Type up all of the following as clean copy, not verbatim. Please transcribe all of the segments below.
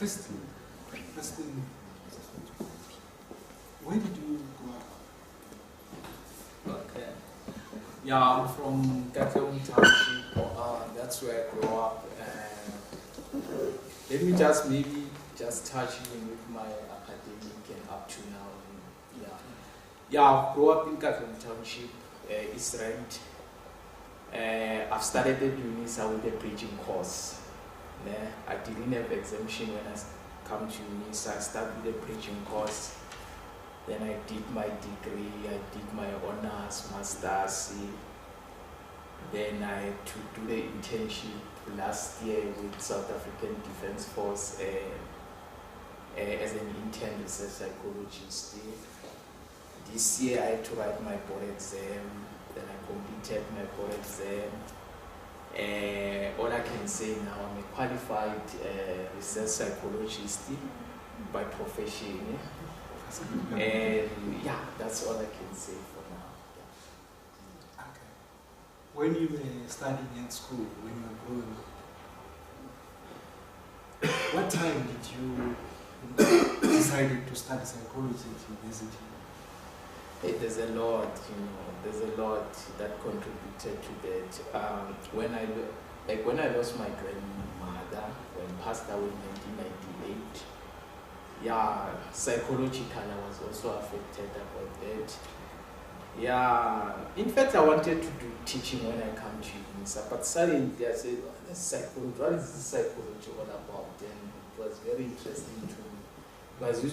First thing, where did you grow up? Okay. Yeah, I'm from Katlehong Township. That's where I grew up. Let me just touch in with my academic and up to now. Yeah, I grew up in Katlehong Township, East Rand. I've started at UNISA with a preaching course. I didn't have exemption when I come to UNISA. I started with a preaching course. Then I did my degree, I did my honors, master's. Then I had to do the internship last year with South African Defence Force as an intern research psychologist. This year I had to write my board exam. Then I completed my board exam. All I can say now, I'm a qualified research psychologist by profession. And yeah, that's all I can say for now. Yeah. Okay. When you were studying at school, when you were growing up, what time did you decide to study psychology at university? There's a lot, there's a lot that contributed to that. When I lost my grandmother, when passed away in 1998, yeah, psychologically I was also affected about that. Yeah, in fact I wanted to do teaching when I come to UNISA, but suddenly I said, what is psychology all about? And it was very interesting to me. Because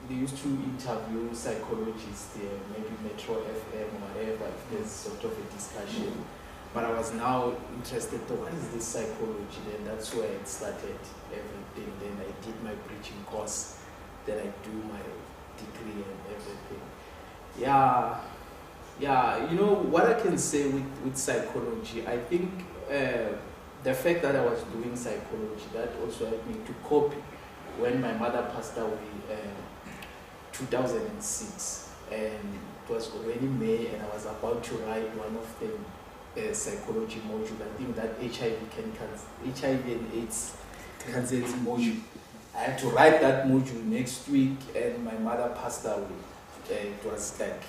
they used to interview psychologists there, maybe Metro FM or whatever, if there's sort of a discussion. But I was now interested in what is this psychology, then that's where it started everything. Then I did my preaching course, then I do my degree and everything. Yeah, what I can say with psychology, I think the fact that I was doing psychology, that also helped me to cope when my mother passed away 2006, and it was already May, and I was about to write one of the psychology module. I think that HIV and AIDS cancer module. I had to write that module next week, and my mother passed away. It was like,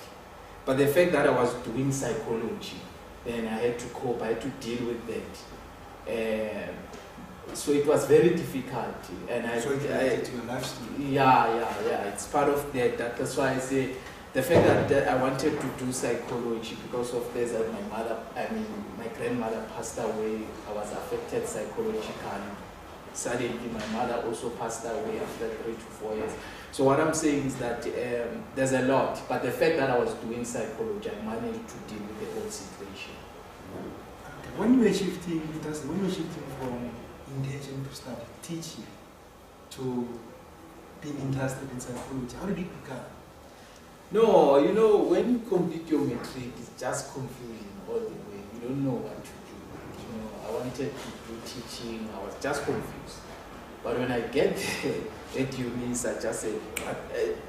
but the fact that I was doing psychology, then I had to cope. I had to deal with that. So it was very difficult, and so it related to your life story. Yeah. It's part of that. That's why I say the fact that I wanted to do psychology because of this, that my grandmother passed away. I was affected psychologically. Suddenly, my mother also passed away after 3 to 4 years. So what I'm saying is that there's a lot, but the fact that I was doing psychology, I managed to deal with the whole situation. Okay. When you were shifting from intention to start teaching to being interested in psychology, how did it become? No, when you complete your matric, it's just confusion all the way. You don't know what to do. I wanted to do teaching, I was just confused. But when I get at UNISA, I just said,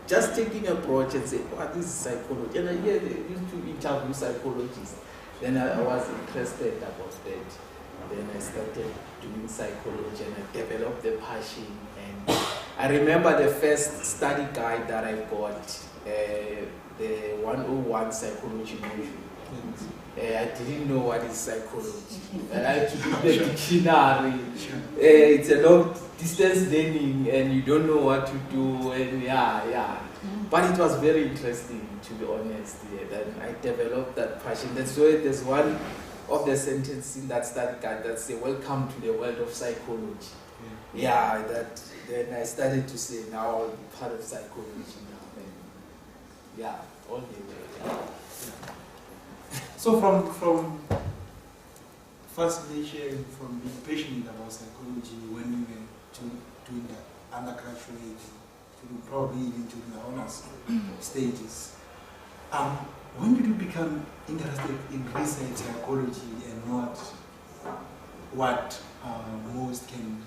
just taking a approach and say, what is psychology? And I hear they used to interview psychologists. Then I was interested about that. Then I started doing psychology and I developed the passion. And I remember the first study guide that I got, the 101 psychology module. I didn't know what is psychology. And I had to do the dictionary. It's a long distance learning and you don't know what to do. And yeah. But it was very interesting, to be honest. Then I developed that passion. That's why there's one of the sentences in that study guide that say, welcome to the world of psychology. Then I started to say, now I'll be part of psychology now. And all the way. So from fascination, from being passionate about psychology when you were doing the undergraduate, probably even during the honors stages, when did you become interested in research psychology and what most can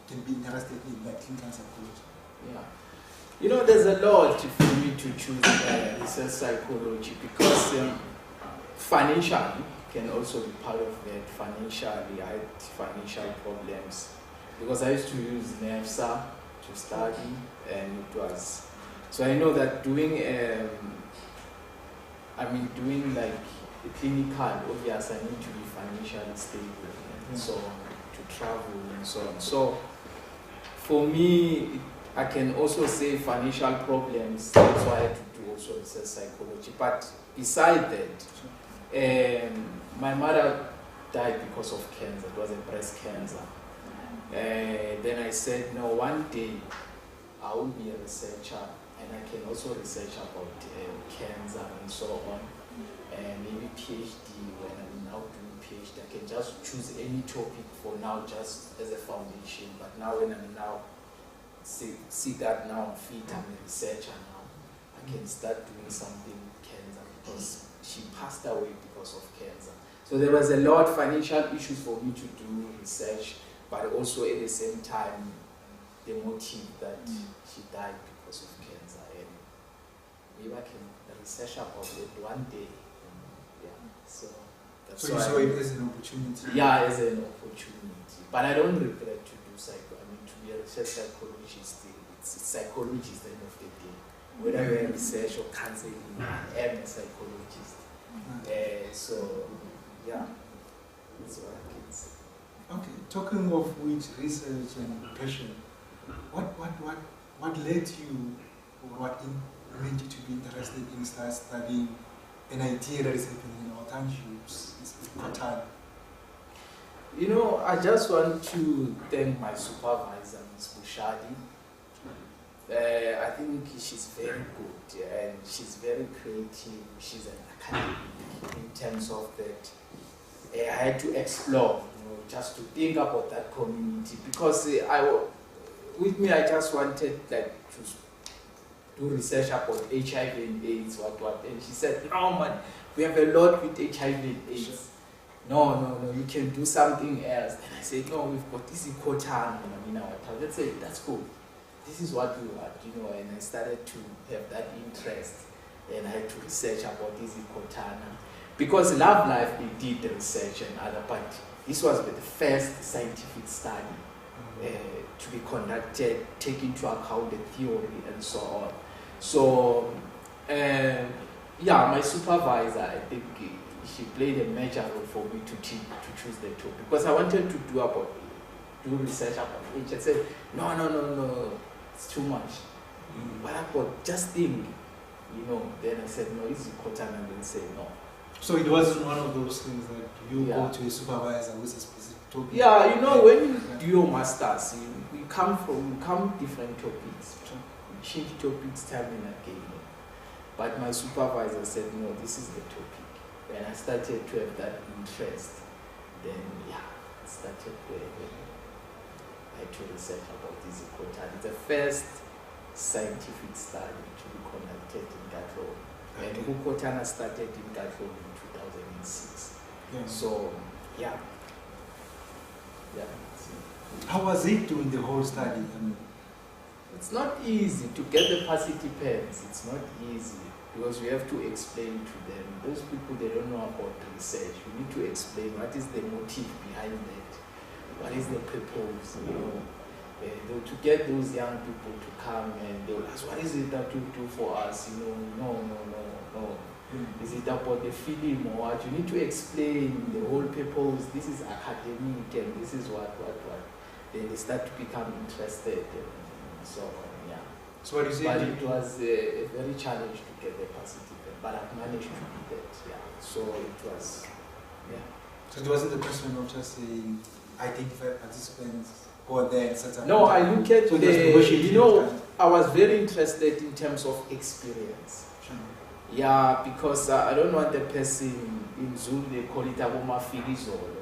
be interested in, like clinical psychology? Yeah. There's a lot for me to choose research psychology because financially can also be part of that. Financially, I had financial problems. because I used to use NEFSA to study, and it was, so I know that doing like a clinical, obviously I need to be financially stable and so on, to travel and so on. So for me, I can also say financial problems, that's why I had to do also research psychology. But beside that, my mother died because of cancer. It was a breast cancer. Then I said, no, one day I will be a researcher, and I can also research about cancer and so on, and maybe PhD. When I'm now doing PhD, I can just choose any topic for now, just as a foundation. But now when I'm now see that now I'm fit, I'm a researcher now, I can start doing something cancer, because she passed away because of cancer. So there was a lot of financial issues for me to do research, but also at the same time, the motive that she died because of cancer, and maybe I can research about it one day. Yeah, so that's so you saw it as an opportunity. Yeah, as an opportunity, but I don't regret to do to be a research psychologist. It's psychology at the end of the day. Whether you're in research or counseling, I am a psychologist. So yeah, that's what I can say. Okay, talking of which, research and passion, what led you, or what made you to be interested in studying an idea that is happening in our townships, in Qatar? You know, I just want to thank my supervisor, Ms. Bushadi. I think she's very good, and she's very creative. She's an academic in terms of that. I had to explore, just to think about that community, because with me, I just wanted like to do research about HIV and AIDS, what, and she said, no man, we have a lot with HIV and AIDS. No, you can do something else. And I said, no, we've got this Ikotan in our town. Let's say, that's cool. This is what we want, and I started to have that interest, and I had to research about this Ikotana. Because Love Life, they did the research and other, but this was the first scientific study to be conducted, take into account the theory and so on. So, my supervisor, I think she played a major role for me to choose the topic, because I wanted to do research about it. I said, no, it's too much. But I thought, just think, then I said, no, it's important, and then say no. So it wasn't one of those things that you go to a supervisor with a specific topic? Yeah, when you do your masters, you come different topics. You change topics time and again. But my supervisor said, no, this is the topic. When I started to have that interest, then I started to research about this Ikotan. It's the first scientific study to be conducted in Gatro. And Ikotan started in Gatro in 2006. Yeah. So, yeah. How was it doing the whole study? It's not easy to get the participants. It's not easy, because we have to explain to them. Those people, they don't know about research. We need to explain what is the motive behind it, what is the purpose, to get those young people to come and they'll ask, what is it that you do for us? No. Is it about the film or what? You need to explain the whole purpose. This is academic and this is what. Then they start to become interested and so on, yeah. So what is it? But it was a very challenge to get the participant, but I've managed to do that, yeah. So it was, yeah. So it wasn't a question of just saying, identify participants, go there and set up. No, I look at I was very interested in terms of experience. Sure. Yeah, because I don't want the person in Zulu, they call it Aboma Filizolo,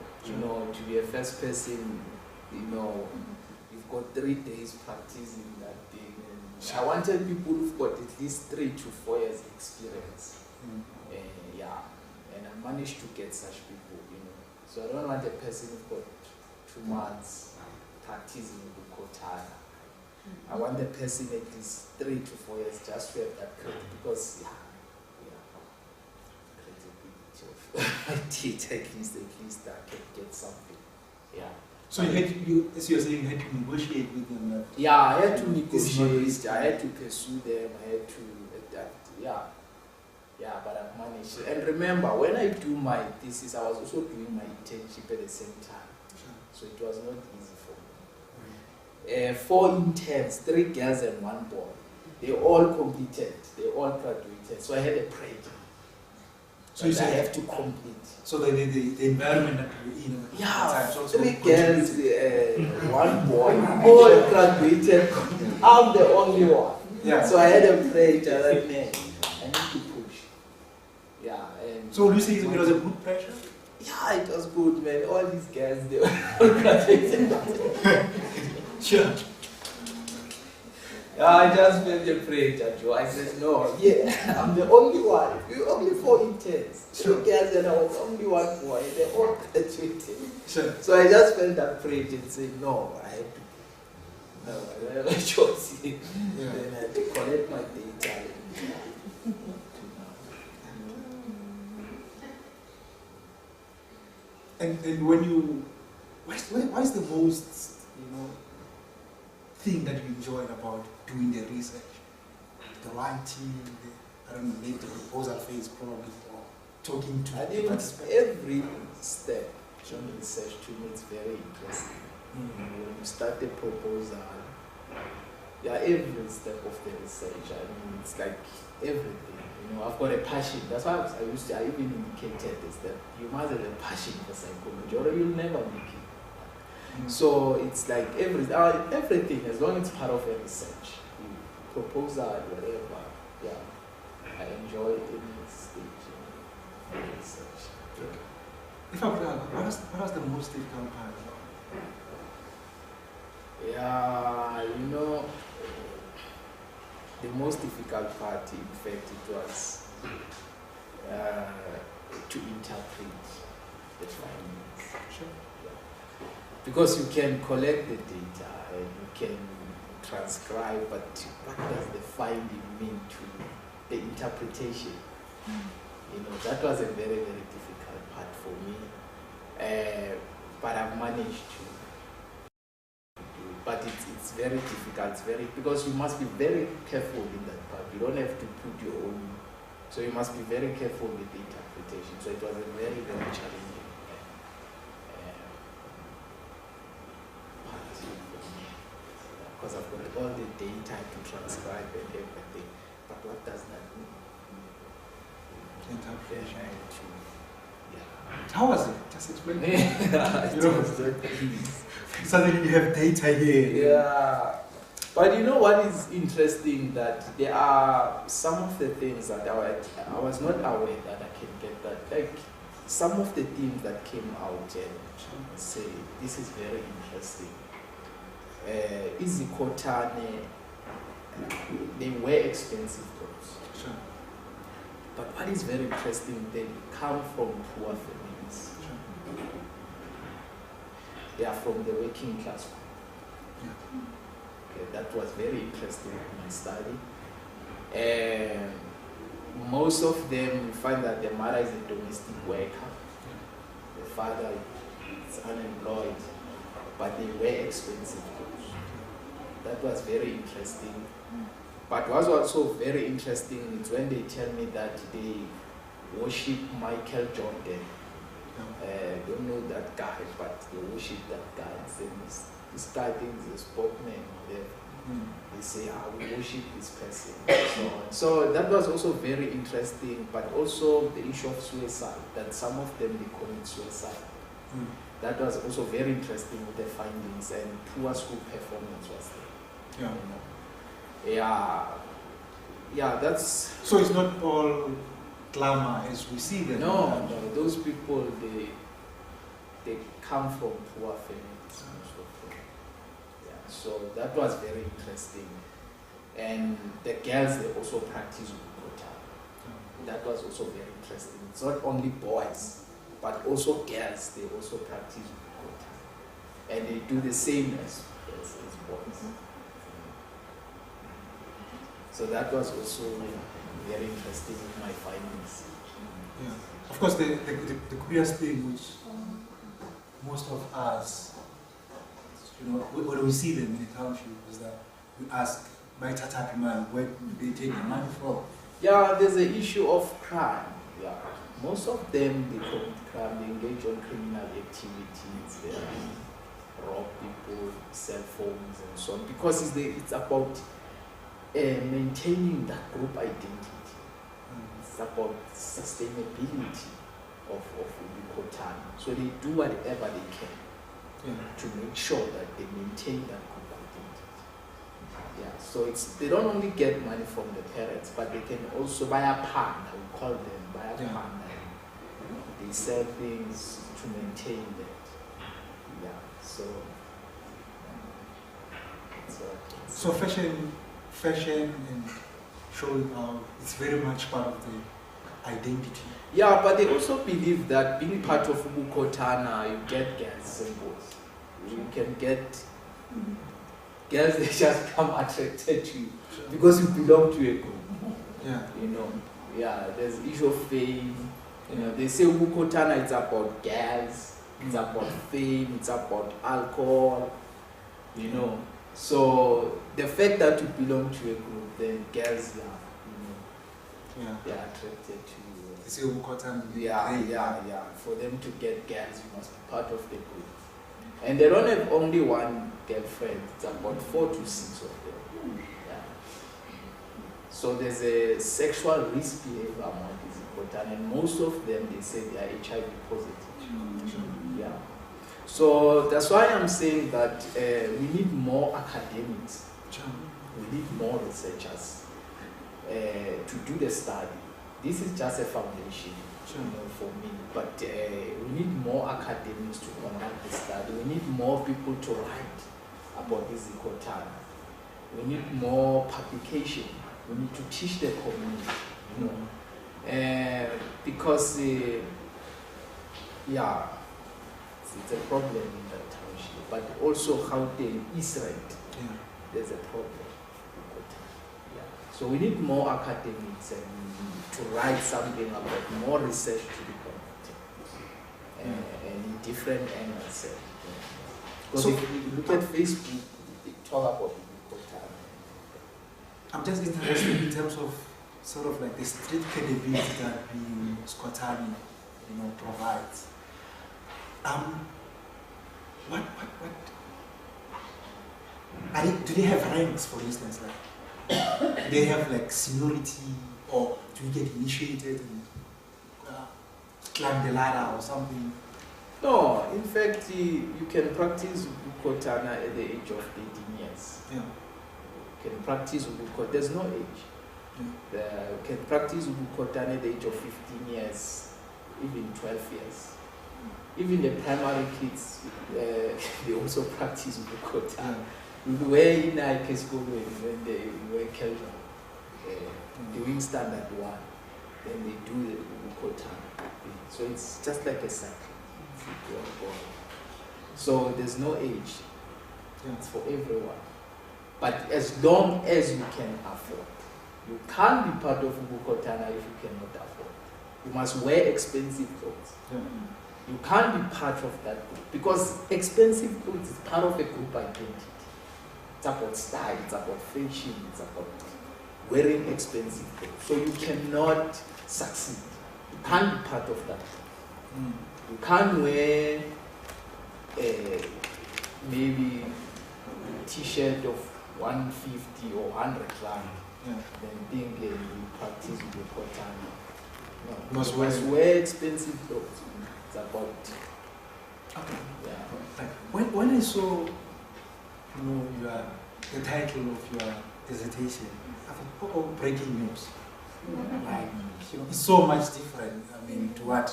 to be a first person, you've got 3 days practicing that thing. And I wanted people who've got at least 3 to 4 years experience. And I managed to get such people, So I don't want a person who's got 2 months practicing with Kotana. I want the person at least 3 to 4 years just to have that credit, because credibility of at least I can get something. Yeah. So as you're saying, you had to negotiate with them. Yeah, I had to It's not negotiate. risky. I had to pursue them. I had to adapt. Yeah, but I've managed. And remember, when I do my thesis, I was also doing my internship at the same time. Sure. So it was not easy for me. 4 interns, 3 girls and 1 boy. They all completed. They all graduated. So I had a pressure. So you I say have to complete. So the environment that you're in at the time. So 3 girls, 1 boy, all graduated. I'm the only one. Yeah. So I had a pressure like, man, I need to push. Yeah. And So would you say it was a good pressure? yeah, it was good, man. All these guys, they all graduated. Sure. Yeah, I just felt the pressure, Joe. I said, no, yeah, I'm the only one. We were only 4 interns. 2 girls and I was only 1 boy. They all graduated. Sure. So I just felt that pressure and said, no, I have to. No, I don't have a choice. Yeah. Then I had to collect my data. And when you, what is the most, thing that you enjoyed about doing the research? The writing, I don't know, maybe the proposal phase probably, or talking to I think participants. every step in research to me is very interesting. When you start the proposal, every step of the research, I mean, it's like everything. I've got a passion. That's why I even indicated this, that you must have a passion for psychology or you'll never make it. So it's like everything, as long as it's part of a research, proposal, whatever, I enjoy any stage in research. If I could ask, what was the most difficult part? Yeah, the most difficult part, in fact, it was to interpret the findings. Sure. Because you can collect the data and you can transcribe, but what does the finding mean to the interpretation? That was a very, very difficult part for me. But I've managed to do it. But it's very difficult. Because you must be very careful in that part. You don't have to put your own. So you must be very careful with the interpretation. So it was a very, very challenging part. Because I've got all the data to transcribe and everything. But what does that mean? Interpretation. Yeah. How was it? Just explain. Yeah, Suddenly you have data here. yeah. But what is interesting, that there are some of the things that I was not aware that I can get that. Like some of the themes that came out and say, this is very interesting. Easy cotton, they were expensive clothes. Sure. But what is very interesting, they come from poor families. Sure. They are from the working class. Yeah. Okay, that was very interesting in my study. And most of them, you find that the mother is a domestic worker. The father is unemployed, but they were expensive clothes. That was very interesting. But what was also very interesting is when they tell me that they worship Michael Jordan. Don't know that guy, but they worship that guy. This guy thinks he's a sportsman. They say, we worship this person. So that was also very interesting, but also the issue of suicide, that some of them, they commit suicide. That was also very interesting with the findings, and poor school performance was there. Yeah, that's... So it's not all glamour as we see them. No, those people, they come from poor families, most of them. Yeah, so that was very interesting. And the girls, they also practice Ukota. That was also very interesting. It's not only boys, but also girls, they also practice Ukota. And they do the same as boys. So that was also very interesting with my findings. Yeah. Of course, the curious thing which most of us you know, when we see them in the township, is that we ask, by Tata man, where do they take the money from? Yeah, there's an issue of crime. Yeah, most of them, they commit crime, they engage on criminal activities, they rob people, cell phones and so on, because it's about maintaining that group identity. It's about sustainability of Ubukotana. So they do whatever they can to make sure that they maintain that group identity. Yeah, so they don't only get money from the parents, but they can also buy a partner, we call them buy a partner. They sell things to maintain that. Yeah, so so fashion and showing how it's very much part of the identity. Yeah, but they also believe that being part of Ubukotana, you get girls symbols. You can get girls, they just come attracted to you because you belong to a group. Yeah. You know, yeah, there's issue of fame. You know, they say Ubukotana, it's about girls, it's about fame, it's about alcohol, you know. So the fact that you belong to a group, then girls, they're attracted to you. They say Ubukotana. Yeah. For them to get girls, you must be part of the group. And they don't have only one girlfriend, it's about 4 to 6 of them. Yeah. So there's a sexual risk behavior among these Ubukotana, and most of them, they say they are HIV positive. Yeah. So that's why I'm saying that we need more academics, we need more researchers to do the study. This is just a foundation for me, but we need more academics to conduct the study. We need more people to write about this Ubukotana. We need more publication. We need to teach the community, you know, because it's a problem in that township, but also Gauteng is right. There's a problem. So we need more academics and to write something about more research to be conducted and in different angles. Because so if you look at Facebook, they talk about Ubukotana. I'm just interested in terms of sort of like the street credibility that the Skotani, provides. Do they have ranks, for instance? Like, do they have like seniority, or do you get initiated and climb the ladder or something? No, in fact, you can practice Ubukotana at the age of 18 years. Yeah. You can practice Ubukotana, there's no age. Yeah. You can practice Ubukotana at the age of 15 years, even 12 years. Even the primary kids, they also practice Ubukotana. Where in IK school when they were casual, doing standard 1, then they do the Ubukotana. So it's just like a cycle. So there's no age. It's for everyone. But as long as you can afford. You can't be part of Ubukotana if you cannot afford. You must wear expensive clothes. You can't be part of that group because expensive clothes is part of a group identity. It's about style, it's about fashion, it's about wearing expensive clothes. So you cannot succeed. You can't be part of that. You can't wear maybe a t-shirt of 150 or 100 rand. Then think you practice Ubukotana. No, you must wear expensive clothes. It's about When I saw the title of your dissertation, I thought, oh, breaking news. Like, it's so much different. I mean, to what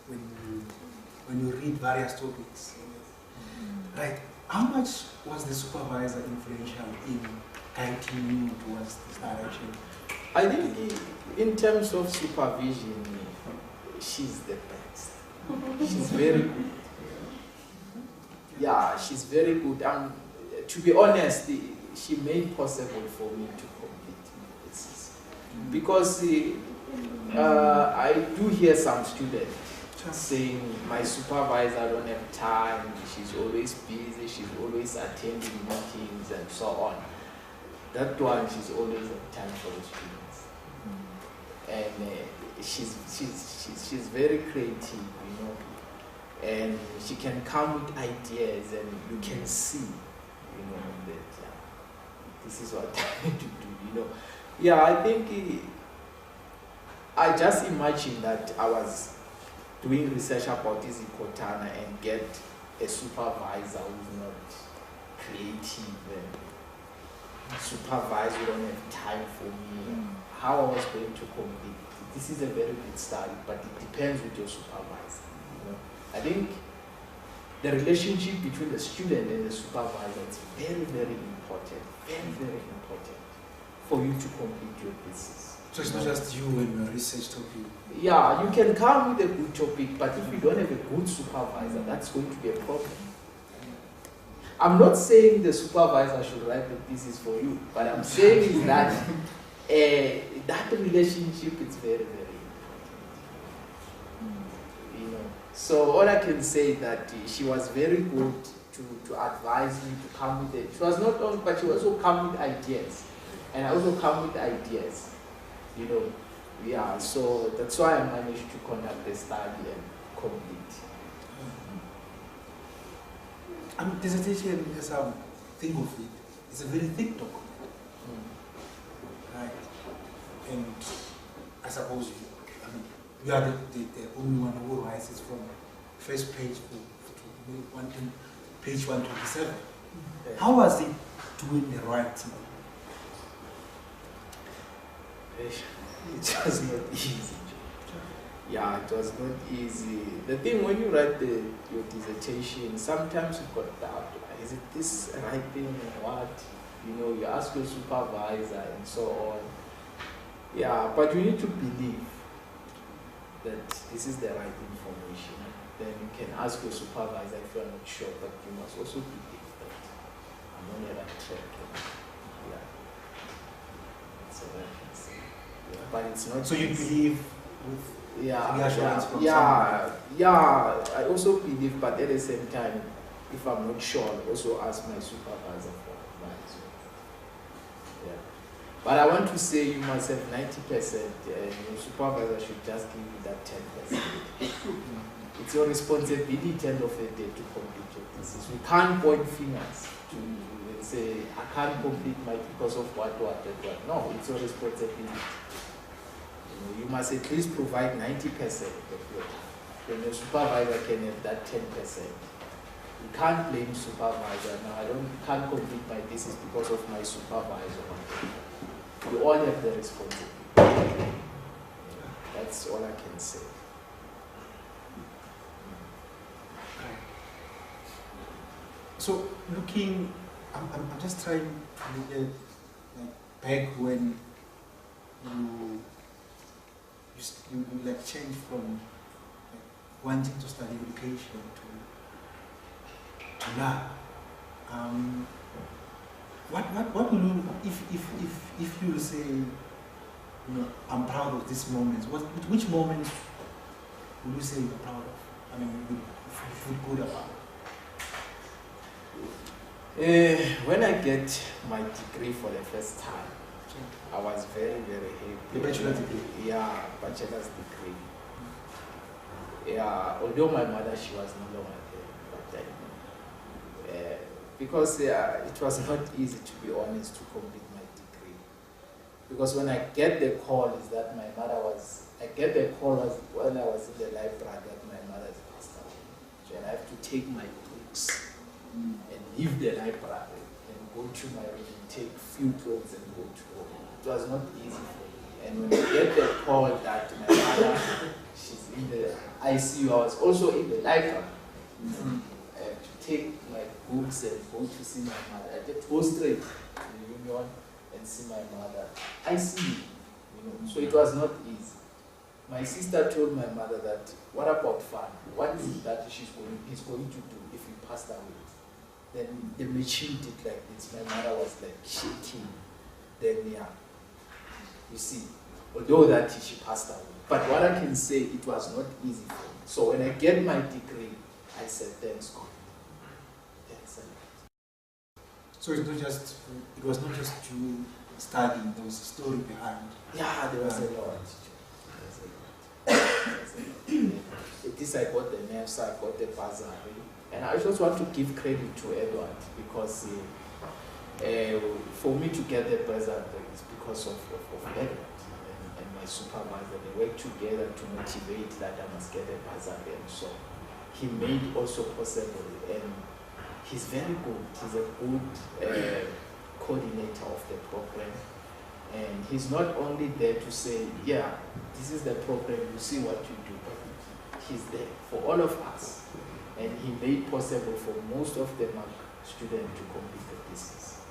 when you read various topics, right? How much was the supervisor influential in guiding you towards this direction? I think in terms of supervision, she's the best. She's very good. Yeah, she's very good. And to be honest, she made possible for me to complete my thesis. Because I do hear some students, saying my supervisor don't have time, she's always busy, she's always attending meetings and so on. That one, she's always have time for the students. And she's very creative, you know, and she can come with ideas, and you can see, you know, that this is what I need to do, you know. Yeah, I think I just imagine that I was doing research about this in Kotana and get a supervisor who's not creative and supervisor who don't have time for me. How I was going to compete. This is a very good study, but it depends with your supervisor. You know? I think the relationship between the student and the supervisor is very, very important. Very, very important for you to complete your thesis. So it's not just you and your research topic. Yeah, you can come with a good topic, but if you don't have a good supervisor, that's going to be a problem. I'm not saying the supervisor should write the thesis for you, but I'm saying is that that relationship is very, very important. You know. So all I can say is that she was very good to advise me to come with it. She was not only, but she also come with ideas, and I also come with ideas. You know, yeah. So that's why I managed to conduct the study and complete. Dissertation, as I think of it, is a very thick document. Right? And I suppose you are the only one who writes it from first page to page 127. How was it doing the writing? It was not easy. Yeah, it was not easy. The thing when you write your dissertation, sometimes you've got doubt. Is it this right thing or what? You know, you ask your supervisor and so on. Yeah, but you need to believe that this is the right information. Then you can ask your supervisor if you're not sure, but you must also believe that I'm on the right track. Yeah. So that I can say. Yeah, but it's not so you easy. believe with yeah. I also believe, but at the same time, if I'm not sure, I'll also ask my supervisor for advice. Yeah. But I want to say you must have 90%, and your supervisor should just give you that 10%. It's your responsibility at the end of the day to complete your thesis. We can't point fingers to say, I can't complete my because of what. No, it's your responsibility. You must at least provide 90% of your time. Then your supervisor can have that 10%. You can't blame supervisor. No, can't complete my thesis because of my supervisor. You all have the responsibility. That's all I can say. So looking, I'm just trying to look at back when you like change from wanting to study education to now. What will you, if you say, you know, I'm proud of this moment, which moments will you say you're proud of? I mean, you feel good about it? When I get my degree for the first time, I was very, very happy. The bachelor's degree? Yeah, bachelor's degree. Yeah, although my mother, she was no longer there, but because it was not easy, to be honest, to complete my degree. Because when I get the call, is that my mother was, I get the call when I was in the library that my mother is passed away. And I have to take my books and leave the library and go to my room, take few clothes and go to home. It was not easy for me. And when I get the call that my mother, she's in the ICU, I was also in the library. I have to take my books and go to see my mother. I had to go straight to the union and see my mother. I see you know. So it was not easy. My sister told my mother that, what about fun? What is it that he's going to do if he passed away? Then the machine did like this. My mother was like shaking. Then yeah, you see, although that she passed away. But what I can say, it was not easy for me So when I get my degree, I said, thanks God. Thanks a lot. So it was not just you studying, there was a story behind. Yeah, there was a lot. At least I got the NEFSA, I got the bursary. And I just want to give credit to Edward because for me to get the bursary is because of Edward and my supervisor. They worked together to motivate that I must get a bursary. And so he made also possible. And he's very good. He's a good coordinator of the program. And he's not only there to say, yeah, this is the program, you see what you do, but he's there for all of us. And he made possible for most of the MAC students to complete the thesis.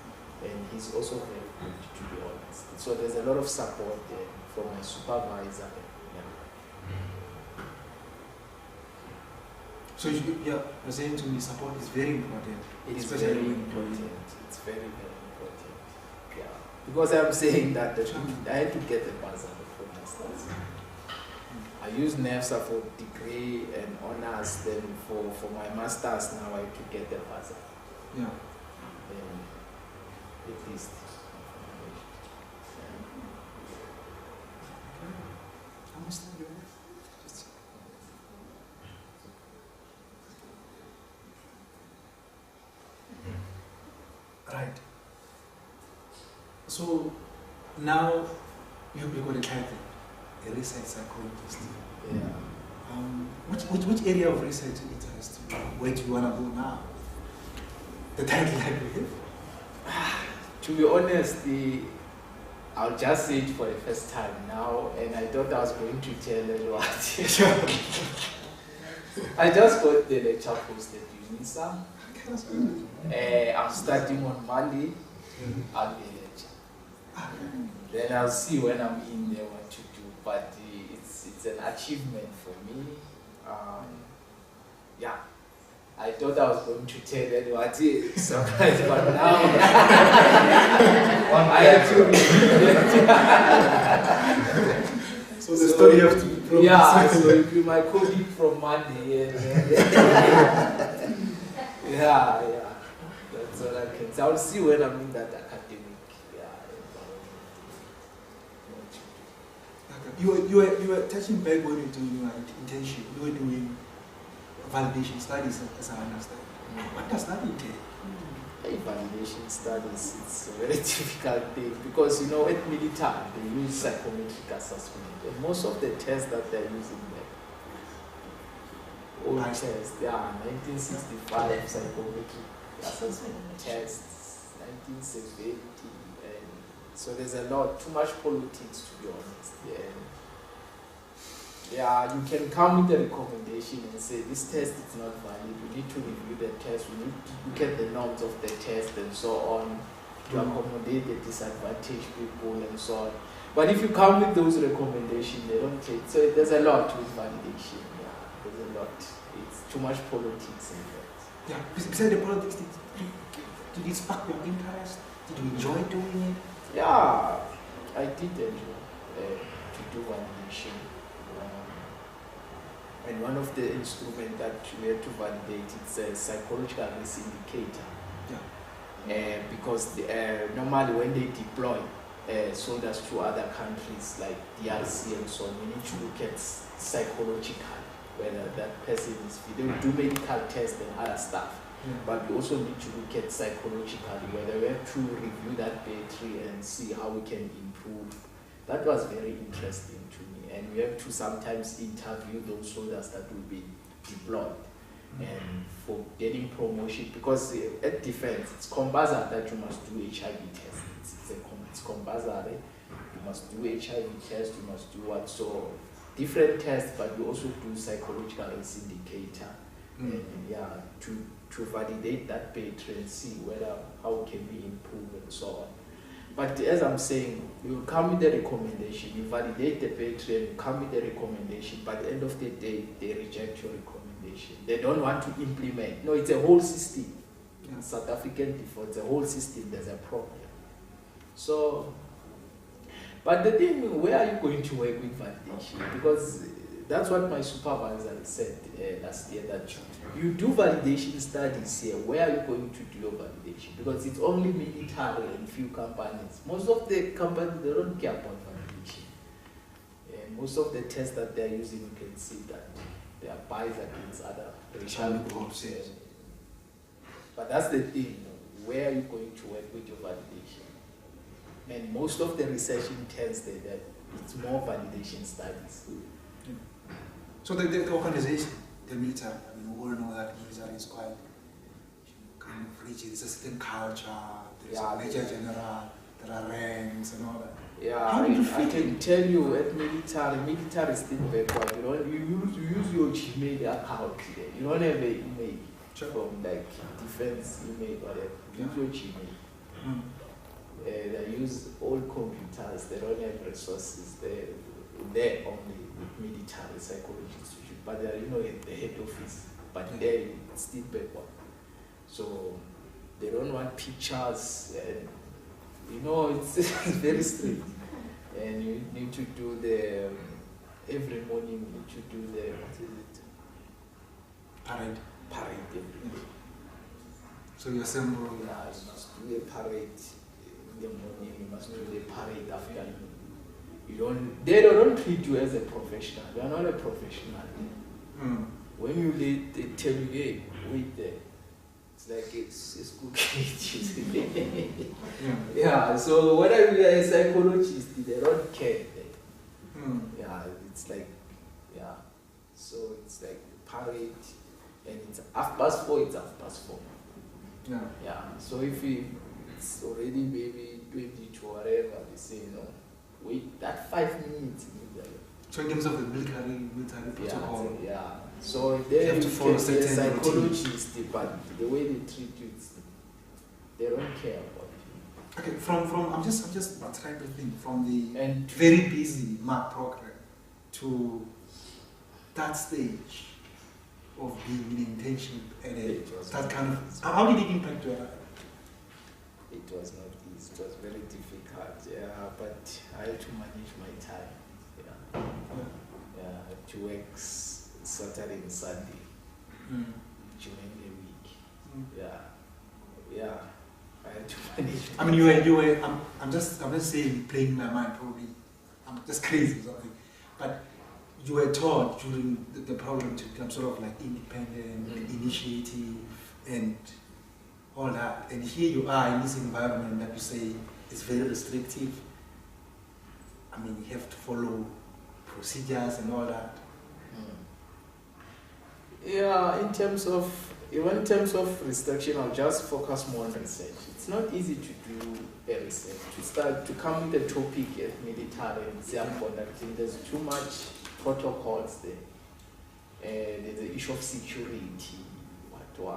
And he's also very good, to be honest. So there's a lot of support there from my supervisor. Yeah. So you're saying to me, support is very important. It is very important. It's very, very important. Yeah. Because I'm saying that I had to get the bursary for my studies. I used NEFSA for degree and honors, then for my master's now I have to get the bursary. Yeah. At least. I understand you. Right. So now you've become a title, a research psychologist. Yeah. Which area of research interests you? Where do you want to go now? The title I believe? To be honest, I'll just say it for the first time now, and I thought I was going to tell everyone. I just got the lecture posted to UNISA. I'm starting on Monday. I'll be a lecture. Then I'll see when I'm in there what to do. But it's an achievement for me. Yeah. I thought I was going to tell everyone surprise, but now I have to. So the story has to be from so it'll be my colleague from Monday. Yeah. That's all I can say. I'll see when I'm in that academic. You were touching back when you were doing your internship. You were doing validation studies, as I understand. What does that entail? Validation studies, it's a very difficult thing because at military they use psychometric assessment and most of the tests that they're using there, old tests, 1965 psychometric assessment tests, 1970, and so there's too much politics, to be honest. Yeah, you can come with a recommendation and say this test is not valid. We need to review the test. We need to look at the norms of the test and so on to accommodate the disadvantaged people and so on. But if you come with those recommendations, they don't take. So there's a lot with validation. Yeah, there's a lot. It's too much politics in that. Yeah. Besides the politics, did it spark your interest? Did you enjoy doing it? Yeah, I did enjoy to do validation. And one of the instruments that we had to validate, it's a psychological risk indicator. Yeah. Because normally when they deploy soldiers to other countries like DRC and so on, we need to look at psychological, whether that person is fit. They will do medical tests and other stuff. Yeah. But we also need to look at psychologically, whether we have to review that battery and see how we can improve. That was very interesting to me. And we have to sometimes interview those soldiers that will be deployed and for getting promotion, because at defense, it's compulsory that you must do HIV tests. It's compulsory. You must do HIV tests, you must do what? So different tests, but we also do psychological risk indicator. And to validate that battery and see how can we improve and so on. But as I'm saying, you come with the recommendation, you validate the battery and you come with the recommendation, but at the end of the day, they reject your recommendation. They don't want to implement. No, it's a whole system. Yeah. South African default, it's a whole system, there's a problem. So, but the thing, where are you going to work with validation? Because that's what my supervisor said last year, that you do validation studies here. Where are you going to do your validation? Because it's only military and few companies. Most of the companies, they don't care about validation. And most of the tests that they're using, you can see that they are biased against other racial groups. But that's the thing, where are you going to work with your validation? And most of the research tells that it's more validation studies. So the organization, the military, I mean, we all know that the military is quite kind of rigid. It's a certain culture, there's a major general, there are ranks and all that. Yeah, How do you I fit can in? tell you at military is still backward. You use your Gmail account there. You don't have an email from like defense email or whatever. Use your Gmail. They use old computers. They don't have resources. They're only with military psychology institute, but they're at the head office. But they're still backward. So they don't want pictures. It's very strict. And you need to do the every morning. You need to do the Parade. parade every day. So you assemble. Yeah, you must do the parade in the morning. You must do the parade afternoon. They don't treat you as a professional. You are not a professional. When you lead, they tell you, hey, wait there. It's like it's cooking. Yeah, so when I be a psychologist, they don't care. Yeah, it's like, so it's like parade, and it's 4:30, it's 4:30. Yeah, so if it's already maybe 22 or whatever, they say, wait that 5 minutes. So in terms of the military protocol, so you they have to follow can be a certain psychologist, but the way they treat you, they don't care about you. okay, from I'm just trying to think from the And very busy MAC program to that stage of being in internship and that kind of, how did it impact your life? it was not easy. It was very difficult. But I had to manage my time. I had to work Saturday and Sunday during the week. I had to manage. I mean, you were. I'm just saying, playing in my mind. Probably, I'm just crazy or something. But you were taught during the program to become sort of like independent, initiative, and all that. And here you are in this environment that you say is very restrictive. I mean, you have to follow procedures and all that. Yeah, in terms of restriction, I'll just focus more on research. It's not easy to do a research. To come with a topic at military and say I'm conducting, there's too much protocols there. And there's the issue of security, and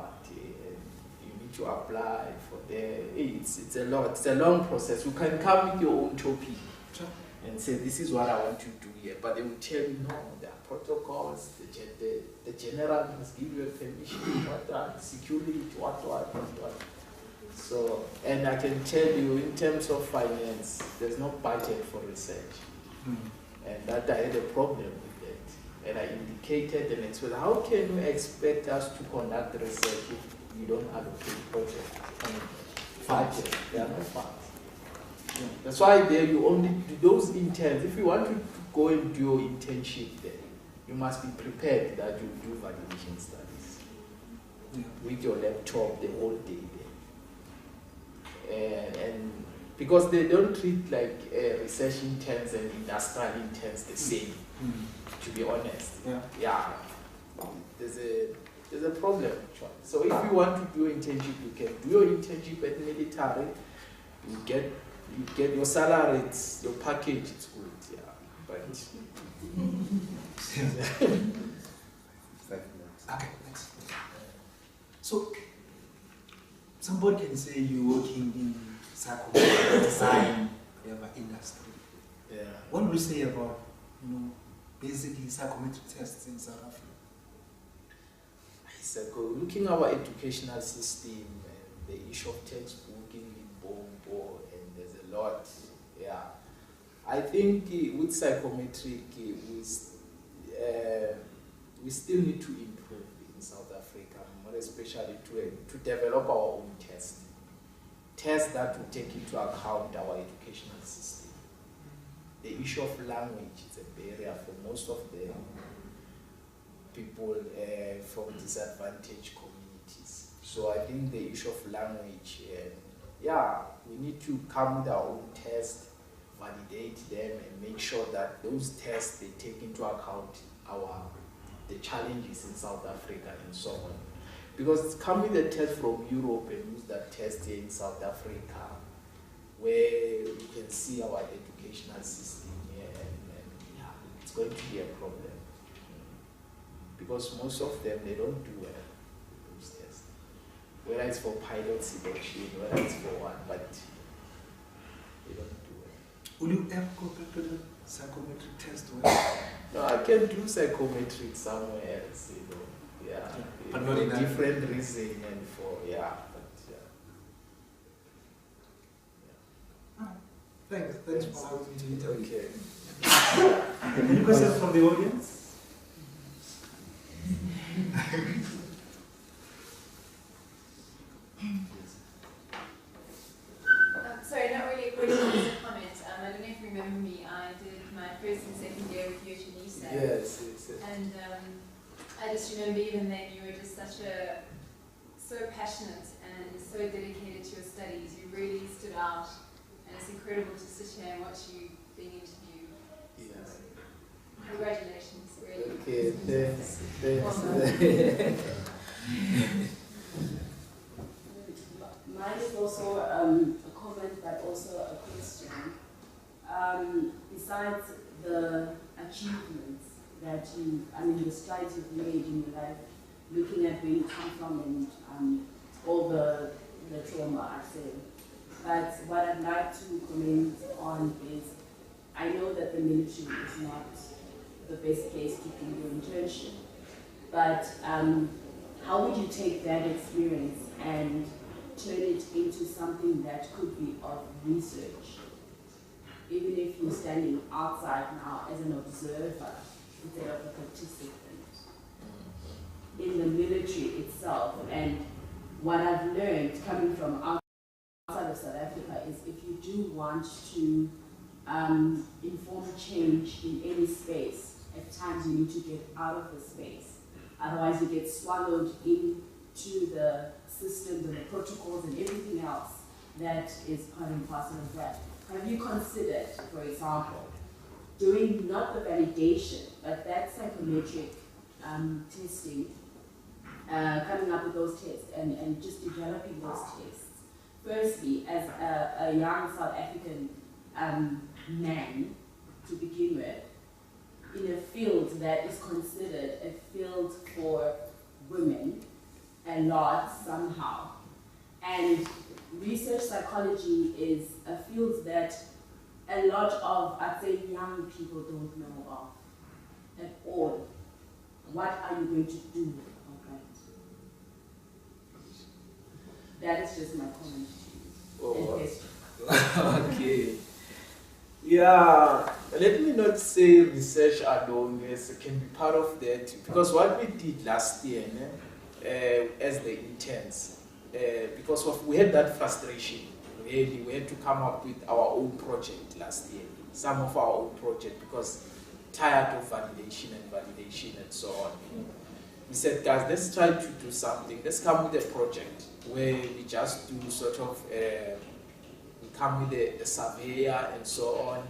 you need to apply for there. It's a lot. It's a long process. You can come with your own topic and say, this is what I want to do here. But they will tell you, no, there are protocols, the general must give you a permission, security, what. So, and I can tell you, in terms of finance, there's no budget for research. And that I had a problem with that. And I indicated and explained, how can you expect us to conduct research if you don't allocate project? Budget, there are no funds. That's why there you only do those interns. If you want to go and do your internship there, you must be prepared that you do validation studies with your laptop the whole day there. And because they don't treat like research interns and industrial interns the same, to be honest. There's a problem actually. So if you want to do internship, you can do your internship at military. You get your salary, your package, it's good, but okay, next. So somebody can say you're working in psychology, design, whatever industry. What do we say about, basically psychometric tests in South Africa? Looking at our educational system and the issue of textbook in Bombo, and there's a lot. I think with psychometric, we still need to improve in South Africa, more especially to develop our own tests that will take into account our educational system. The issue of language is a barrier for most of the people from disadvantaged communities. So I think the issue of language, we need to come with our own tests, validate them, and make sure that those tests, they take into account the challenges in South Africa and so on. Because come with a test from Europe and use that test here in South Africa, where you can see our educational system here, and it's going to be a problem. Because most of them, they don't do well with those tests. Whether it's for pilot selection, whether it's for what, but they don't do well. Will you ever go back to the psychometric test? No, I can do psychometric somewhere else, but not in a different reason and for, Thanks for having me to interview. Okay. Any questions from the audience? Sorry, not really a question, just a comment. I don't know if you remember me. I did my first and second year with you at UNISA. Yes. And I just remember even then you were just so passionate and so dedicated to your studies. You really stood out, and it's incredible to sit here and watch you being interviewed. Yeah. So, congratulations, really. Okay, thanks. Mine is also a comment, but also a question. Besides the achievements that the strides you've made in your life, looking at where you come from and all the trauma, I say. But what I'd like to comment on is, I know that the military is not the best place to do your internship, but how would you take that experience and turn it into something that could be of research? Even if you're standing outside now as an observer instead of a participant in the military itself. And what I've learned coming from outside of South Africa is if you do want to inform change in any space, at times you need to get out of the space. Otherwise you get swallowed into the systems and the protocols and everything else that is part and parcel of that. Have you considered, for example, doing not the validation, but that psychometric testing, coming up with those tests and just developing those tests? Firstly, as a young South African man to begin with, in a field that is considered a field for women a lot somehow. And research psychology is a field that a lot of, I'd say, young people don't know of at all. What are you going to do about that? That is just my comment to you. Okay. Yeah, let me not say research alone can be part of that, because what we did last year as the interns, because we had that frustration, really, we had to come up with our own project last year, some of our own project, because tired of validation and so on. We said, guys, let's try to do something, let's come with a project where we just do sort of come with a surveyor and so on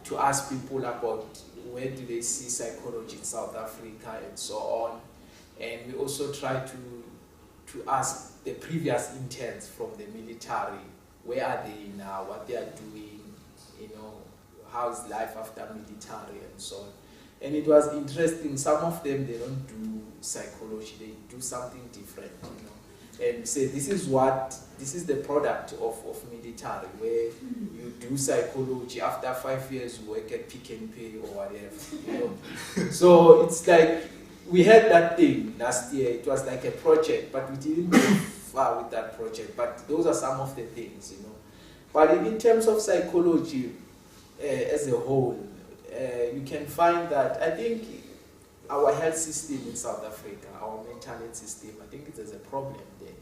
to ask people about where do they see psychology in South Africa and so on. And we also try to ask the previous interns from the military, where are they now, what they are doing, how's life after military and so on. And it was interesting, some of them, they don't do psychology, they do something different, and say this is the product of military, where you do psychology, after 5 years you work at Pick n Pay or whatever. So it's like we had that thing last year, it was like a project, but we didn't go far with that project. But those are some of the things, But in terms of psychology as a whole, you can find that, I think our health system in South Africa, our mental health system, I think there's a problem there.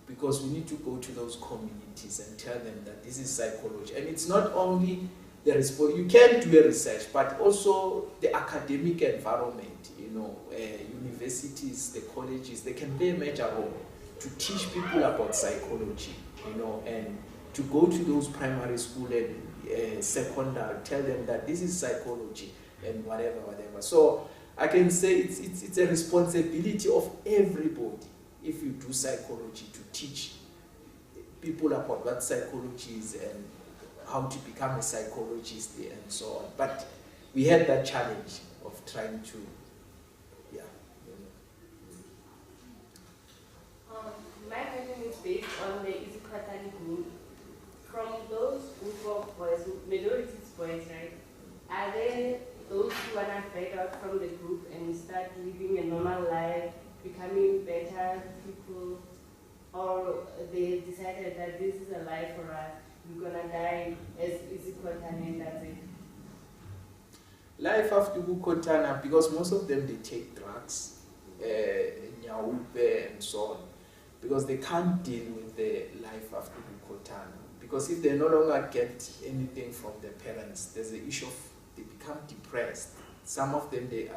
Because we need to go to those communities and tell them that this is psychology. And it's not only the response, you can do a research, but also the academic environment, universities, the colleges, they can play a major role to teach people about psychology, and to go to those primary school and secondary, tell them that this is psychology and whatever. So I can say it's a responsibility of everybody, if you do psychology, to teach people about what psychology is and how to become a psychologist and so on. But we had that challenge of trying to, My question is based on the isiXhosa group. From those group of boys, majority is boys, right? Are there those who want to break out from the group and start living a normal life, becoming better people, or they decided that this is a life for us, we're gonna die as isiXhosa and that's it? Life after Bukotana, because most of them, they take drugs, nyaupe and so on, because they can't deal with the life after Bukotana. Because if they no longer get anything from their parents, there's the issue of they become depressed. Some of them, they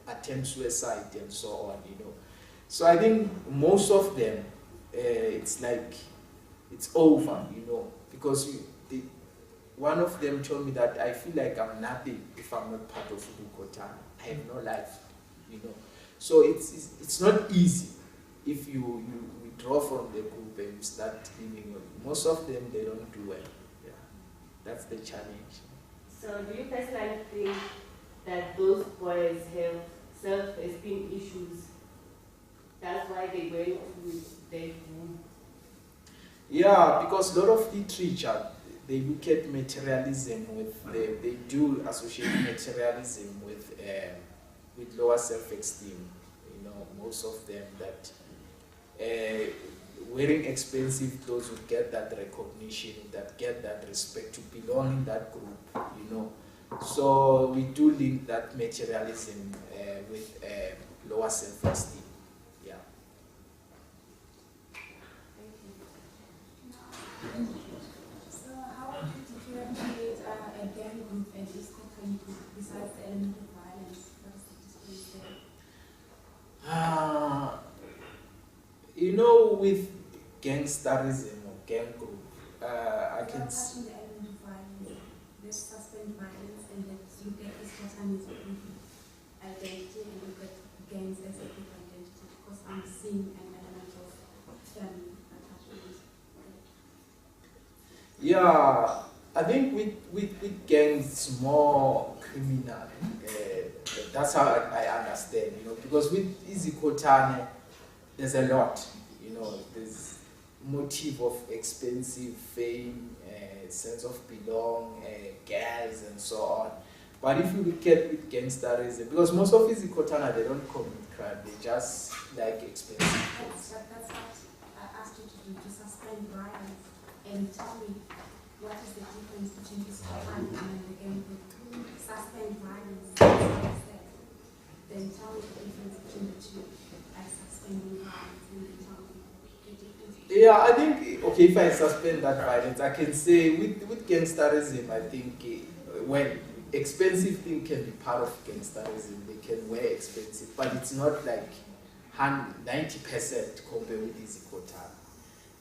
attempt suicide and so on, So I think most of them, it's like, it's over, because one of them told me that I feel like I'm nothing if I'm not part of Bukotana. I have no life, So it's not easy if you withdraw from the group and you start living. Most of them, they don't do well. Yeah, that's the challenge. So do you personally think that those boys have self-esteem issues? That's why they went to their group? Yeah, because a lot of literature, they look at materialism they do associate materialism with lower self-esteem. Most of them that wearing expensive clothes would get that recognition, that get that respect to belong in that group, So we do link that materialism with lower self-esteem. Yeah. So how would you differentiate a gang group and isiXhosa group besides the element of violence? What is the difference there? With gangsterism or gang group, I can see. The element of violence. Let's suspend violence and let's look at isiXhosa as a group identity and look at gangs as a group identity, because I'm seeing an element of family attachment. Yeah, I think with gangs it's more criminal. That's how I understand, because with isiXhosa there's a lot, there's motive of expensive fame, sense of belong, girls and so on. But if you look at with gangsterism, because most of isiXhosa, they don't commit crime, they just like expensive things. That's what I asked you to do, to suspend violence and tell me what is the difference between isiXhosa and the gang group. Suspend violence, then tell me the difference between the two, like suspending violence and then tell me the difference. Yeah, I think, okay, if I suspend that violence, I can say with gangsterism, I think when expensive thing can be part of gangsterism, they can wear expensive, but it's not like 90% compared with isiXhosa.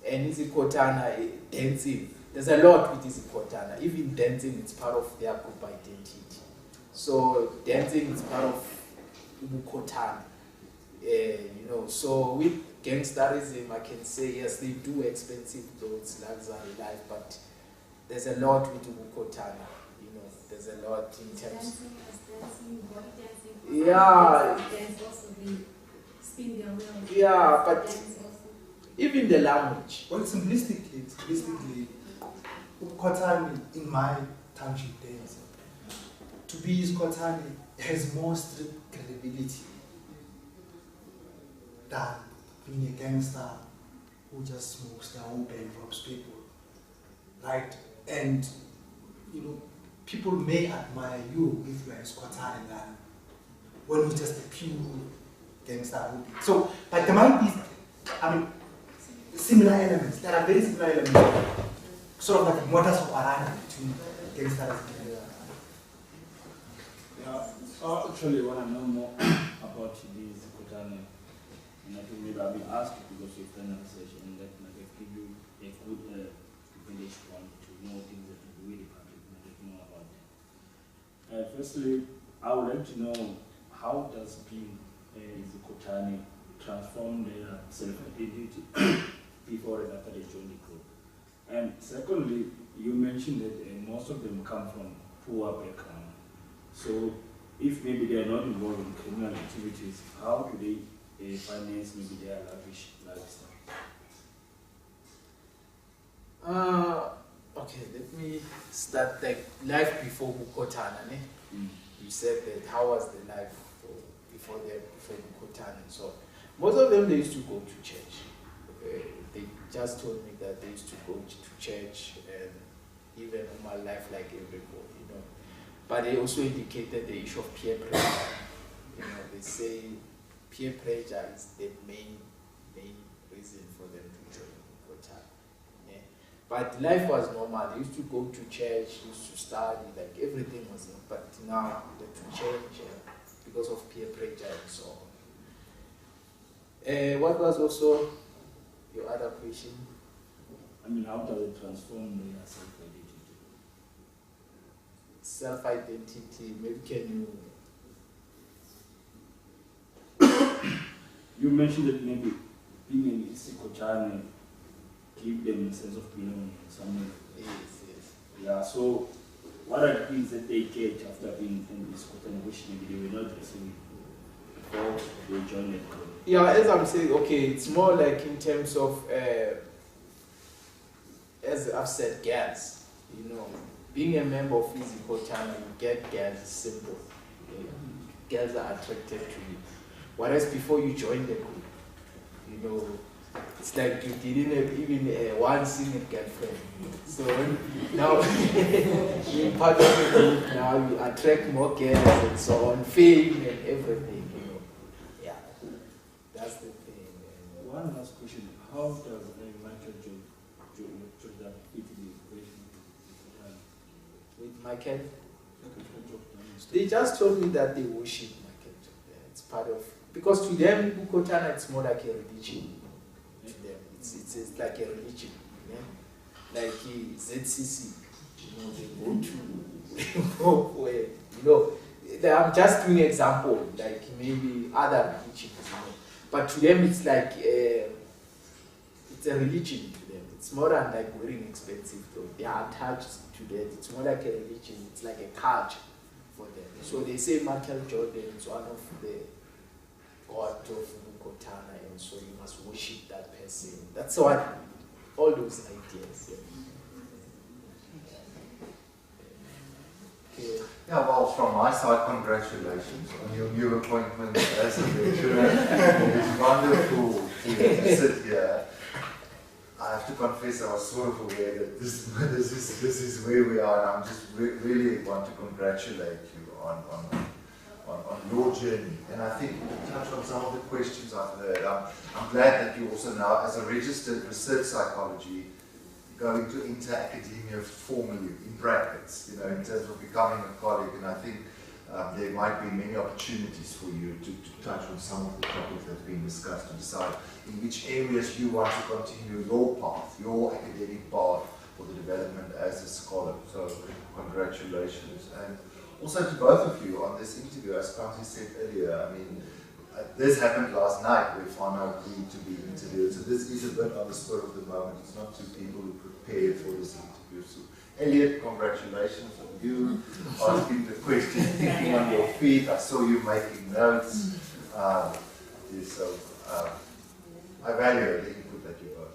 And isiXhosa, dancing, there's a lot with isiXhosa. Even dancing, it's part of their group identity. So dancing is part of Bukotana. So with gangsterism, I can say yes, they do expensive clothes, luxury life, but there's a lot with Bukotana. There's a lot in terms. Dancing, body dancing. Yeah. Dance also, they spin their wheels. Yeah, but even the language. Well, simplistically, Ukotani in my township days, to be isiXhosa has more strict credibility than being a gangster who just smokes their own and robs people, right? And people may admire you if you are isiXhosa than when you're just a pure gangster. So, but there might be, similar elements. There are very similar elements, sort of like modus operandi between gangsters. Yeah, actually, when I know more about this Kotane, and I think maybe I've been asked because you've done research, and that might give you a good village one to know things that the way the public might know about them. Firstly, I would like to know how does being Izikotane transform their self-identity before and after they join the group. And secondly, you mentioned that most of them come from poor background. So if maybe they are not involved in criminal activities, how do they finance maybe their lavish lifestyle? Okay, let me start like life before Bukotana. You said that how was the life before Bukotana? So most of them, they used to go to church. They just told me that they used to go to church and even my life like everybody, you know. But they also indicated the issue of peer pressure. You know, they say peer pressure is the main reason for them to join Bukotana. Yeah. But life was normal. They used to go to church, used to study, like everything was in. But now they had to change because of peer pressure and so on. What was also your other question? How does it transform their self-identity? Self-identity, maybe can you... You mentioned that maybe being an Izikotane give them a sense of belonging somewhere. Yes. Yeah, so what are the things that they get after being in Izikotane which maybe they were not receiving before they joined the group? Yeah, as I'm saying, okay, it's more like in terms of, as I've said, girls. You know, being a member of Izikotane, you get girls, it's simple. Girls are attracted to you. Whereas before you join the group, you know, it's like you didn't have even one single girlfriend. So now you're part of the group, now you attract more girls and so on, fame and everything. That's the thing. One last question. How does Michael Jordan fit in the equation with Michael? They just told me that they worship Michael Jordan. It's part of, because to them, Bukotana, it's more like a religion. To them, it's like a religion. Yeah? Like ZCC, you know, they go to where, you know, I'm just doing an example, like maybe other religions, you know. But to them, it's like it's a religion to them. It's more than like wearing expensive clothes. They are attached to that. It's more like a religion. It's like a culture for them. So they say Michael Jordan is one of the gods of Bukotana, and so you must worship that person. That's what all those ideas. Okay. Yeah, well, from my side, congratulations on your new appointment as a lecturer. It is wonderful to sit here. I have to confess, I was sort of aware that this is where we are, and I'm just really want to congratulate you on your journey. And I think to touch on some of the questions I've heard, I'm glad that you also now, as a registered research psychology, going to enter academia formally, in brackets, you know, in terms of becoming a colleague, and I think there might be many opportunities for you to touch on some of the topics that have been discussed, to decide in which areas you want to continue your path, your academic path for the development as a scholar. So congratulations. And also to both of you on this interview, as Francis said earlier, this happened last night where Fana agreed to be interviewed, so this is a bit on the spur of the moment. It's not two people who prepared for this interview. So Elliot, congratulations on you asking the question, thinking on your feet. I saw you making notes. So I value the input that you got.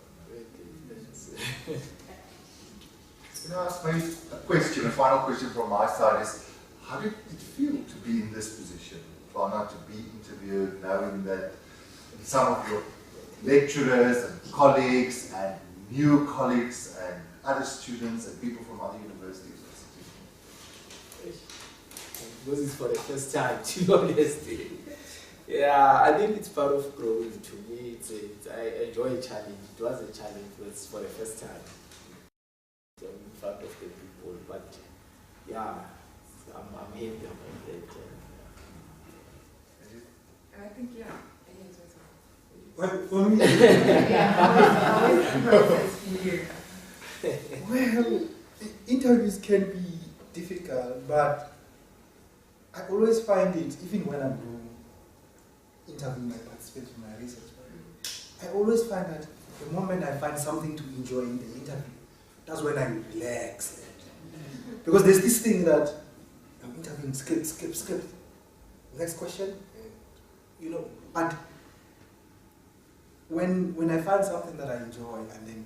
Can I ask maybe a question, a final question from my side is, how did it feel to be in this position? Fana, to be interviewed, knowing that some of your lecturers and colleagues and new colleagues and other students and people from other universities. because it's for the first time, to be honest. Yeah, I think it's part of growing. To me, I enjoy a challenge. It was a challenge, but it's for the first time. So I'm in front of the people, but yeah, I'm happy about that. And I think, yeah. Well, for me, How is the process for you? well, interviews can be difficult, but I always find it, even when I'm doing interviewing my participants in my research, I always find that the moment I find something to enjoy in the interview, that's when I relax. Because there's this thing that I'm interviewing, skip. Next question, you know, but when I find something that I enjoy and then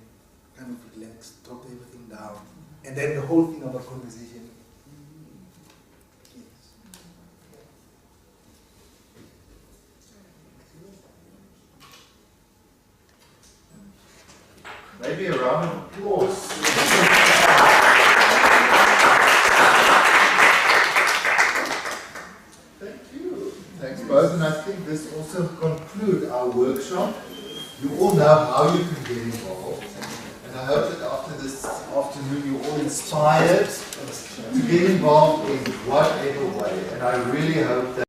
kind of relax, drop everything down, and then the whole thing about conversation. Maybe a round of applause. Thank you. Thanks both, and I think this also concludes our workshop. You all know how you can get involved, and I hope that after this afternoon you're all inspired to get involved in whatever way, and I really hope that